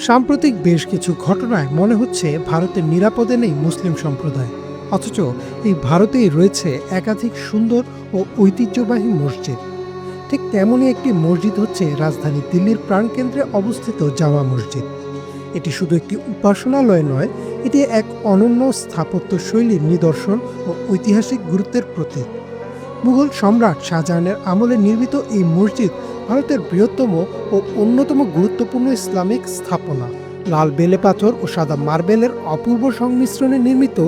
সাম্প্রতিক বেশ কিছু ঘটনায় মনে হচ্ছে ভারতের নিরাপদে নেই মুসলিম সম্প্রদায়। অথচ এই ভারতেই রয়েছে একাধিক সুন্দর ও ঐতিহ্যবাহী মসজিদ। ঠিক তেমনই একটি মসজিদ হচ্ছে রাজধানী দিল্লির প্রাণকেন্দ্রে অবস্থিত জামা মসজিদ। এটি শুধু একটি উপাসনালয় নয়, এটি এক অনন্য স্থাপত্য শৈলীর নিদর্শন ও ঐতিহাসিক গুরুত্বের প্রতীক। মুঘল সম্রাট শাহজাহানের আমলে নির্মিত এই মসজিদ ভারতের বৃহত্তম ও অন্যতম গুরুত্বপূর্ণ ইসলামিক স্থাপনা। লাল বেলে পাথর ও সাদা মার্বেলের অপূর্ব সংমিশ্রণে নির্মিত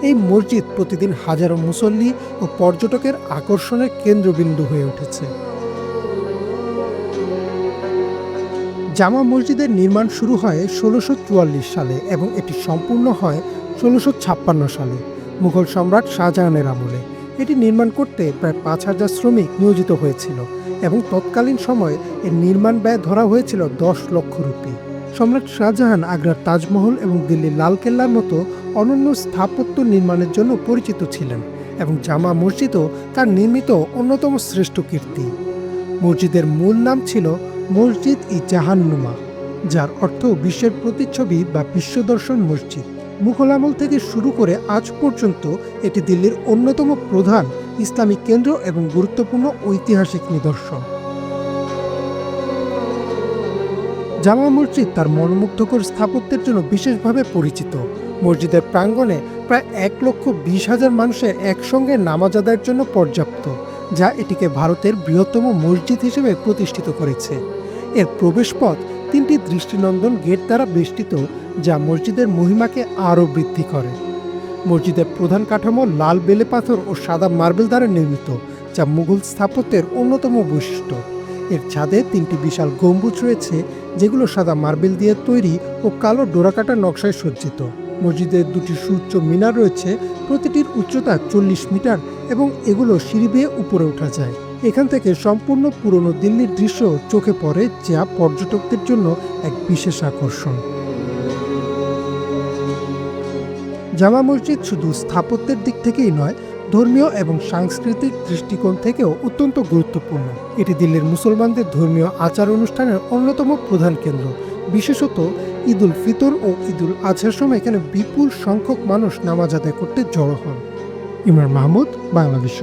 এই মসজিদ প্রতিদিন হাজারো মুসল্লি ও পর্যটকের আকর্ষণের কেন্দ্রবিন্দু হয়ে উঠেছে। জামা মসজিদের নির্মাণ শুরু হয় ১৬৪৪ সালে এবং এটি সম্পূর্ণ হয় ১৬৫৬ সালে মুঘল সম্রাট শাহজাহানের আমলে। এটি নির্মাণ করতে প্রায় ৫,০০০ শ্রমিক নিয়োজিত হয়েছিল এবং তৎকালীন সময়ে এর নির্মাণ ব্যয় ধরা হয়েছিল ১০ লক্ষ রুপি। সম্রাট শাহজাহান আগ্রার তাজমহল এবং দিল্লির লালকেল্লার মতো অনন্য স্থাপত্য নির্মাণের জন্য পরিচিত ছিলেন এবং জামা মসজিদও তার নির্মিত অন্যতম শ্রেষ্ঠ কীর্তি। মসজিদের মূল নাম ছিল মসজিদ ই জাহান্নুমা, যার অর্থ বিশ্বের প্রতিচ্ছবি বা বিশ্বদর্শন মসজিদ। মুঘল আমল থেকে শুরু করে আজ পর্যন্ত এটি দিল্লির অন্যতম প্রধান ইসলামিক কেন্দ্র এবং গুরুত্বপূর্ণ ঐতিহাসিক নিদর্শন। জামা মসজিদ তার মনোমুগ্ধকর স্থাপত্যের জন্য বিশেষভাবে পরিচিত। মসজিদের প্রাঙ্গণে প্রায় ১,২০,০০০ মানুষের একসঙ্গে নামাজ আদায়ের জন্য পর্যাপ্ত, যা এটিকে ভারতের বৃহত্তম মসজিদ হিসেবে প্রতিষ্ঠিত করেছে। এর প্রবেশপথ ৩টি দৃষ্টিনন্দন গেট দ্বারা বেষ্টিত, যা মসজিদের মহিমাকে আরও বৃদ্ধি করে। মসজিদের প্রধান কাঠামো লাল বেলে পাথর ও সাদা মার্বেল দ্বারা নির্মিত, যা মুঘল স্থাপত্যের অন্যতম বৈশিষ্ট্য। এর ছাদে ৩টি বিশাল গম্বুজ রয়েছে, যেগুলো সাদা মার্বেল দিয়ে তৈরি ও কালো ডোরাকাটা নকশায় সজ্জিত। মসজিদের ২টি সুউচ্চ মিনার রয়েছে, প্রতিটির উচ্চতা ৪০ মিটার এবং এগুলো সিঁড়ি বেয়ে উপরে ওঠা যায়। এখান থেকে সম্পূর্ণ পুরনো দিল্লির দৃশ্য চোখে পড়ে, যা পর্যটকদের জন্য এক বিশেষ আকর্ষণ। জামা মসজিদ শুধু স্থাপত্যের দিক থেকেই নয়, ধর্মীয় এবং সাংস্কৃতিক দৃষ্টিকোণ থেকেও অত্যন্ত গুরুত্বপূর্ণ। এটি দিল্লির মুসলমানদের ধর্মীয় আচার অনুষ্ঠানের অন্যতম প্রধান কেন্দ্র। বিশেষত ঈদ উল ফিতর ও ঈদ উল আজহার সময় এখানে বিপুল সংখ্যক মানুষ নামাজ আদায় করতে জড়ো হন। ইমরান মাহমুদ, বাংলাদেশ।